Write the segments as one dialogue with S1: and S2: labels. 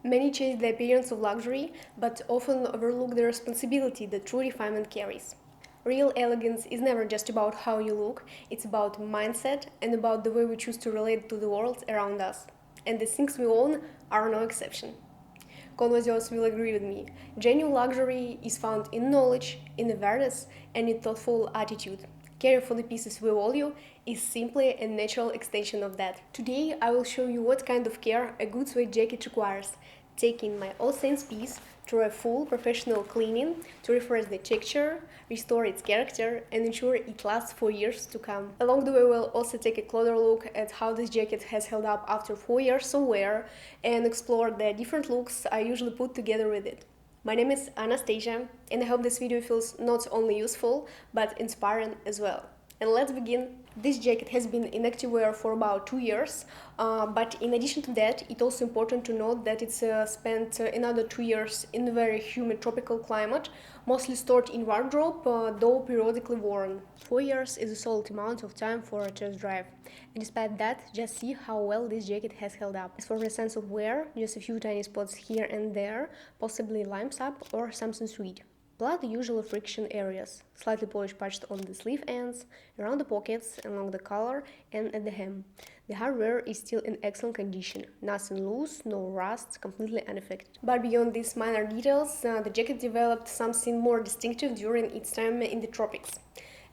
S1: Many chase the appearance of luxury, but often overlook the responsibility that true refinement carries. Real elegance is never just about how you look, it's about mindset and about the way we choose to relate to the world around us. And the things we own are no exception. Connoisseurs will agree with me. Genuine luxury is found in knowledge, in awareness, and in thoughtful attitude. Caring for the pieces we value is simply a natural extension of that. Today, I will show you what kind of care a good suede jacket requires, taking my AllSaints piece through a full professional cleaning to refresh the texture, restore its character, and ensure it lasts for years to come. Along the way, we'll also take a closer look at how this jacket has held up after 4 years of wear and explore the different looks I usually put together with it. My name is Anastasia, and I hope this video feels not only useful, but inspiring as well. And let's begin. This jacket has been in active wear for about 2 years, but in addition to that, it's also important to note that it's spent another 2 years in a very humid tropical climate, mostly stored in wardrobe, though periodically worn. 4 years is a solid amount of time for a test drive, and despite that, just see how well this jacket has held up. As for the sense of wear, just a few tiny spots here and there, possibly limes up or something sweet. Plus the usual friction areas, slightly polish patched on the sleeve ends, around the pockets, along the collar, and at the hem. The hardware is still in excellent condition, nothing loose, no rust, completely unaffected. But beyond these minor details, the jacket developed something more distinctive during its time in the tropics.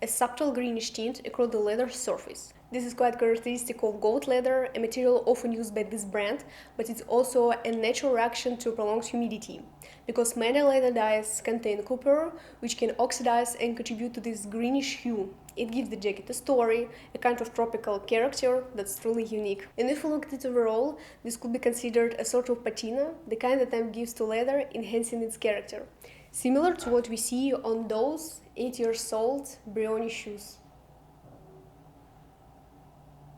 S1: A subtle greenish tint across the leather surface. This is quite characteristic of goat leather, a material often used by this brand, but it's also a natural reaction to prolonged humidity, because many leather dyes contain copper, which can oxidize and contribute to this greenish hue. It gives the jacket a story, a kind of tropical character that's truly unique. And if we look at it overall, this could be considered a sort of patina, the kind that time gives to leather, enhancing its character. Similar to what we see on those 8 years old Brioni shoes.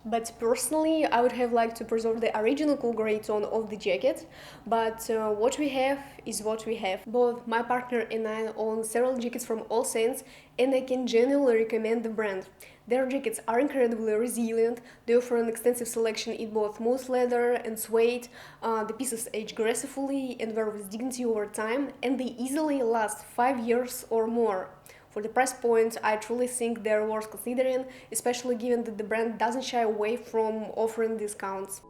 S1: But personally, I would have liked to preserve the original cool gray tone of the jacket, but what we have is what we have. Both my partner and I own several jackets from AllSaints, and I can genuinely recommend the brand. Their jackets are incredibly resilient, they offer an extensive selection in both moose leather and suede, the pieces age gracefully and wear with dignity over time, and they easily last 5 years or more. For the price point, I truly think they're worth considering, especially given that the brand doesn't shy away from offering discounts.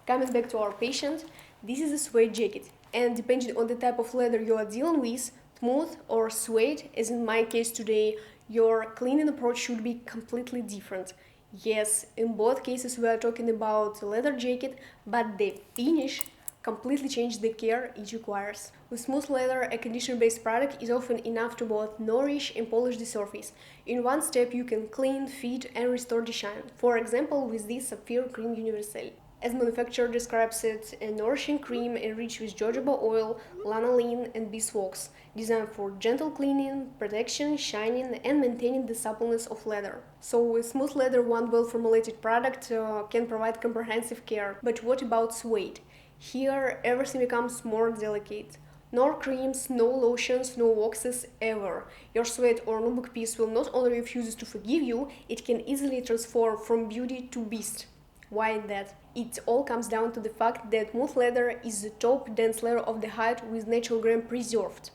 S1: Coming back to our patient, this is a suede jacket, and depending on the type of leather you are dealing with, smooth or suede, as in my case today, your cleaning approach should be completely different. Yes, in both cases we are talking about a leather jacket, but the finish completely changes the care it requires. With smooth leather, a conditioner-based product is often enough to both nourish and polish the surface. In one step you can clean, feed and restore the shine, for example with this Sapphire Cream Universelle. As manufacturer describes it, a nourishing cream enriched with jojoba oil, lanolin and beeswax, designed for gentle cleaning, protection, shining and maintaining the suppleness of leather. So with smooth leather, one well-formulated product can provide comprehensive care. But what about suede? Here everything becomes more delicate. No creams, no lotions, no waxes ever. Your suede or nubuck piece will not only refuse to forgive you, it can easily transform from beauty to beast. Why that? It all comes down to the fact that smooth leather is the top dense layer of the hide with natural grain preserved.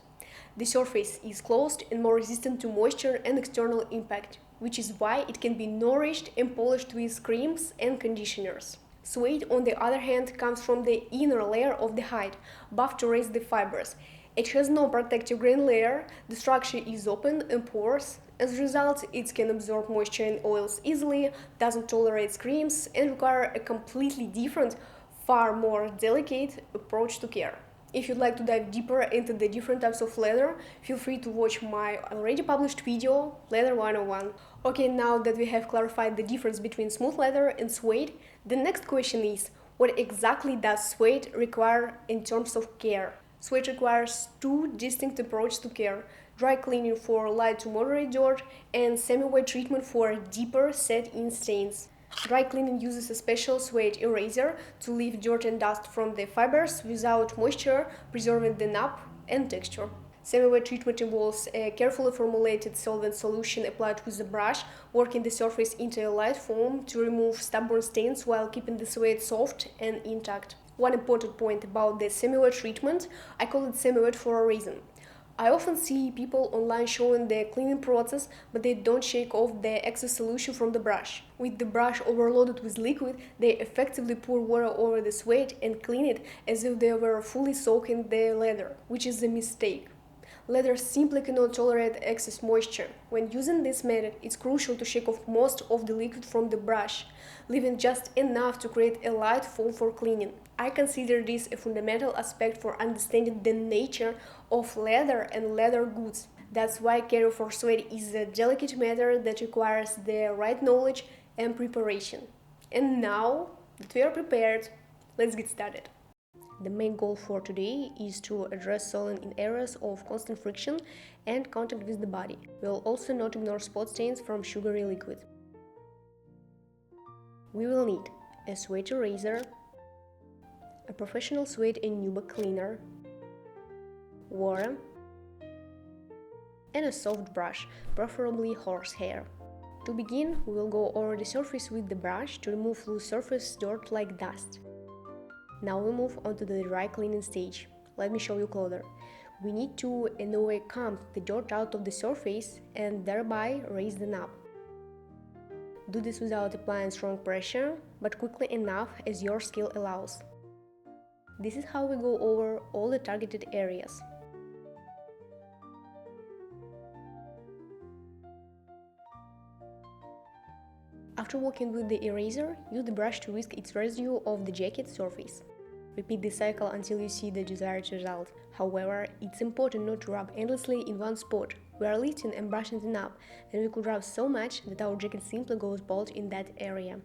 S1: The surface is closed and more resistant to moisture and external impact, which is why it can be nourished and polished with creams and conditioners. Suede, on the other hand, comes from the inner layer of the hide, buffed to raise the fibers. It has no protective grain layer, the structure is open and porous. As a result, it can absorb moisture and oils easily, doesn't tolerate creams, and require a completely different, far more delicate approach to care. If you'd like to dive deeper into the different types of leather, feel free to watch my already published video, Leather 101. Okay, now that we have clarified the difference between smooth leather and suede, the next question is, what exactly does suede require in terms of care? Suede requires two distinct approaches to care: dry cleaning for light to moderate dirt and semi-wet treatment for deeper set-in stains. Dry cleaning uses a special suede eraser to lift dirt and dust from the fibers without moisture, preserving the nap and texture. Semi-wet treatment involves a carefully formulated solvent solution applied with a brush, working the surface into a light foam to remove stubborn stains while keeping the suede soft and intact. One important point about the semi-wet treatment: I call it semi-wet for a reason. I often see people online showing the cleaning process, but they don't shake off the excess solution from the brush. With the brush overloaded with liquid, they effectively pour water over the suede and clean it as if they were fully soaking the leather, which is a mistake. Leather simply cannot tolerate excess moisture. When using this method, it's crucial to shake off most of the liquid from the brush, leaving just enough to create a light foam for cleaning. I consider this a fundamental aspect for understanding the nature of leather and leather goods. That's why care for suede is a delicate matter that requires the right knowledge and preparation. And now that we are prepared, let's get started. The main goal for today is to address soiling in areas of constant friction and contact with the body. We'll also not ignore spot stains from sugary liquid. We will need a suede eraser, a professional suede and nubuck cleaner, water, and a soft brush, preferably horsehair. To begin, we will go over the surface with the brush to remove loose surface dirt like dust. Now we move on to the dry cleaning stage. Let me show you closer. We need to, in a way, comb the dirt out of the surface and thereby raise the nap. Do this without applying strong pressure, but quickly enough as your skill allows. This is how we go over all the targeted areas. After working with the eraser, use the brush to whisk its residue off the jacket surface. Repeat this cycle until you see the desired result. However, it's important not to rub endlessly in one spot. We are lifting and brushing the nap, and we could rub so much that our jacket simply goes bald in that area.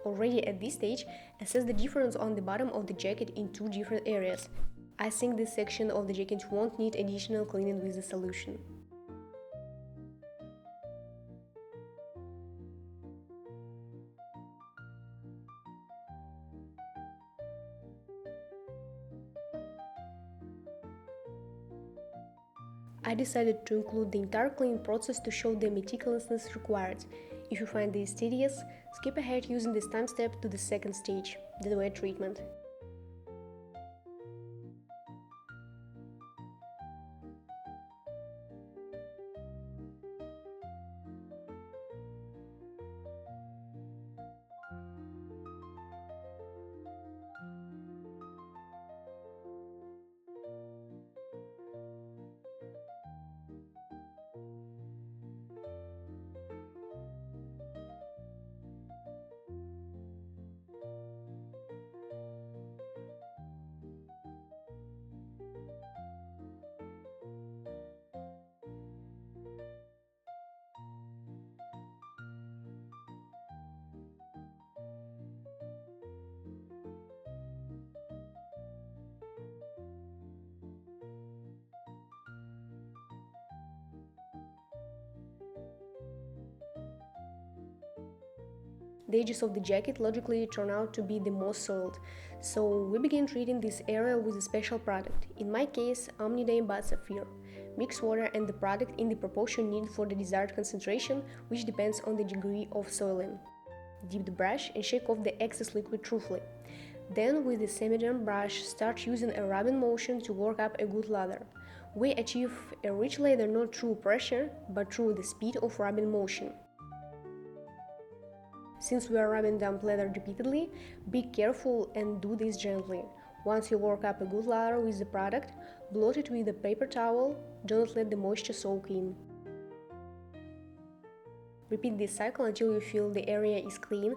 S1: Already at this stage, assess the difference on the bottom of the jacket in two different areas. I think this section of the jacket won't need additional cleaning with the solution. I decided to include the entire cleaning process to show the meticulousness required. If you find this tedious, skip ahead using this time step to the second stage, the wet treatment. The edges of the jacket logically turn out to be the most soiled, so we begin treating this area with a special product, in my case Omnidane Bud Sapphire. Mix water and the product in the proportion needed for the desired concentration, which depends on the degree of soiling. Dip the brush and shake off the excess liquid truthfully. Then with the semi-damp brush, start using a rubbing motion to work up a good lather. We achieve a rich leather not through pressure, but through the speed of rubbing motion. Since we are rubbing damp leather repeatedly, be careful and do this gently. Once you work up a good layer with the product, blot it with a paper towel, do not let the moisture soak in. Repeat this cycle until you feel the area is clean.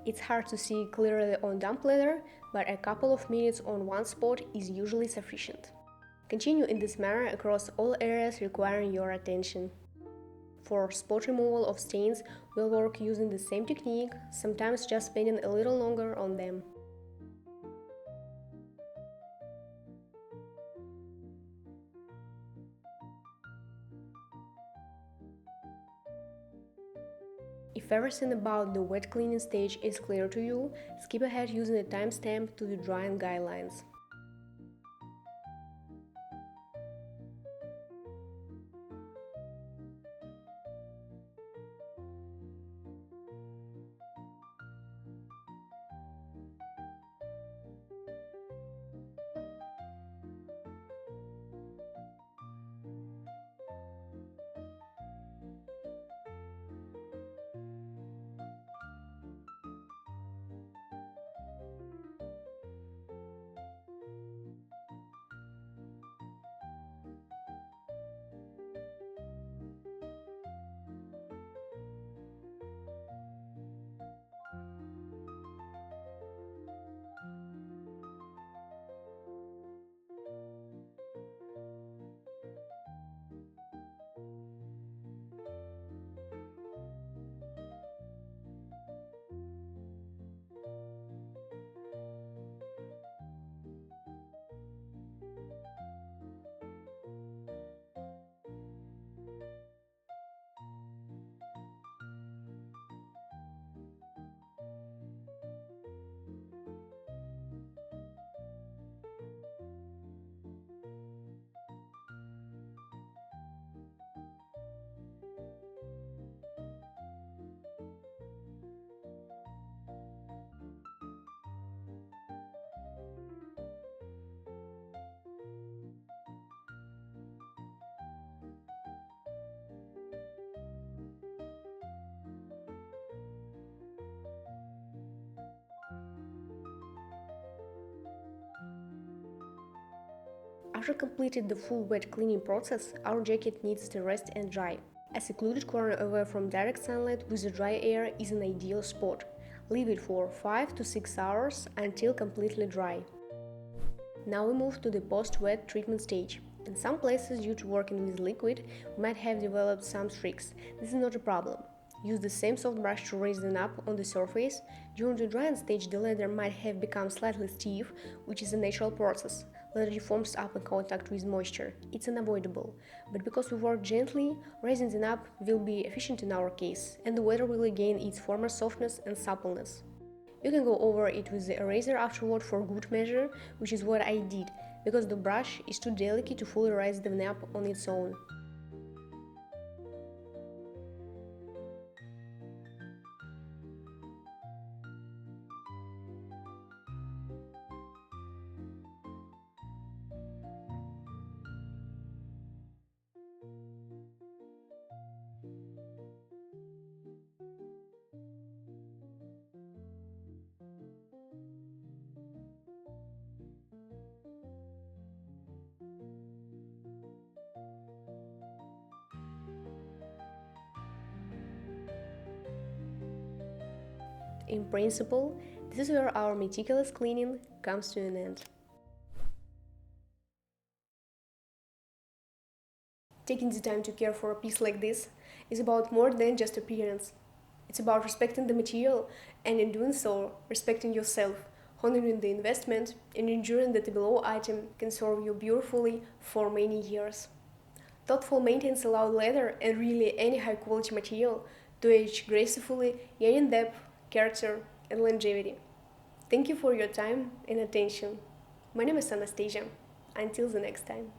S1: It's hard to see clearly on damp leather, but a couple of minutes on one spot is usually sufficient. Continue in this manner across all areas requiring your attention. For spot removal of stains, we'll work using the same technique, sometimes just spending a little longer on them. If everything about the wet cleaning stage is clear to you, skip ahead using a timestamp to the drying guidelines. After completing the full wet cleaning process, our jacket needs to rest and dry. A secluded corner away from direct sunlight with the dry air is an ideal spot. Leave it for 5 to 6 hours until completely dry. Now we move to the post-wet treatment stage. In some places, due to working with liquid, we might have developed some streaks. This is not a problem. Use the same soft brush to raise them up on the surface. During the drying stage, the leather might have become slightly stiff, which is a natural process. Leather deforms up in contact with moisture. It's unavoidable. But because we work gently, raising them up will be efficient in our case, and the leather will regain its former softness and suppleness. You can go over it with the eraser afterward for good measure, which is what I did, because the brush is too delicate to fully raise them up on its own. In principle, this is where our meticulous cleaning comes to an end. Taking the time to care for a piece like this is about more than just appearance. It's about respecting the material and, in doing so, respecting yourself, honoring the investment, and ensuring that the below item can serve you beautifully for many years. Thoughtful maintenance allows leather and really any high quality material to age gracefully, gaining depth, character, and longevity. Thank you for your time and attention. My name is Anastasia. Until the next time.